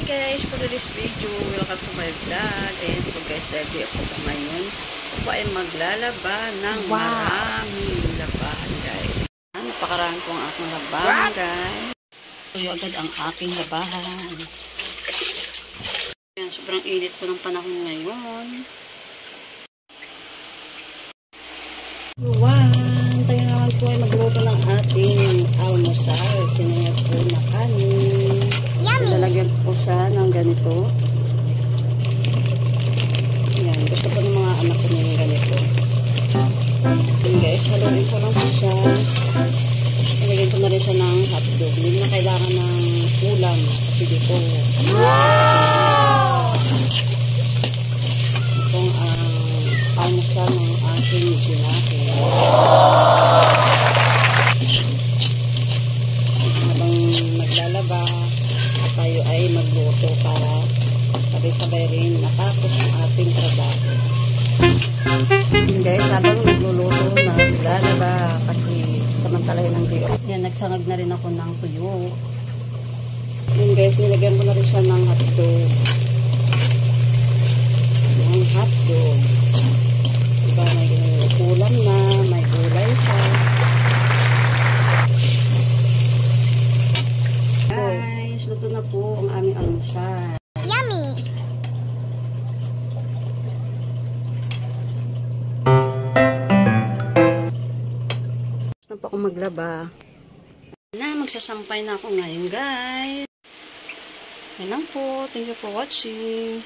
guys, for this video, welcome to my vlog. And po guys, dahil ako po ngayon, ako ay maglalaba ng maraming labahan guys. Napakaraan po ang aking labahan guys. Tuyo agad ang aking labahan. Yan, sobrang init po ng panahon ngayon. Tayo naman po ay magluto ng ating almusal. Sinayat po na kanin. Lalagyan po siya ng ganito. Yan, gusto po ng mga anak ko ng ganito. Yan guys, haluin ko lang po siya. Lalagyan ko na rin siya ng hotdog. Hindi na kailangan ng ulam kasi dito. Ito ang almusal ng aking ginate. Habang maglalaba, tayo ay magluto para sabay-sabay rin natapos ang ating trabaho. Guys, habang nagluluto, naglalaba kasi samantalahin ang tuyo. Yan, nagsangag na rin ako ng tuyo. Yan guys, nilagyan ko na rin siya ng hotdog. Yung hotdog. Diba, may ulam na, may gulay pa. Guys, luto na po ang aming almusal. Yummy! Gusto na po akong maglaba. Magsasampay na ako ngayon guys. Yan lang po. Thank you for watching.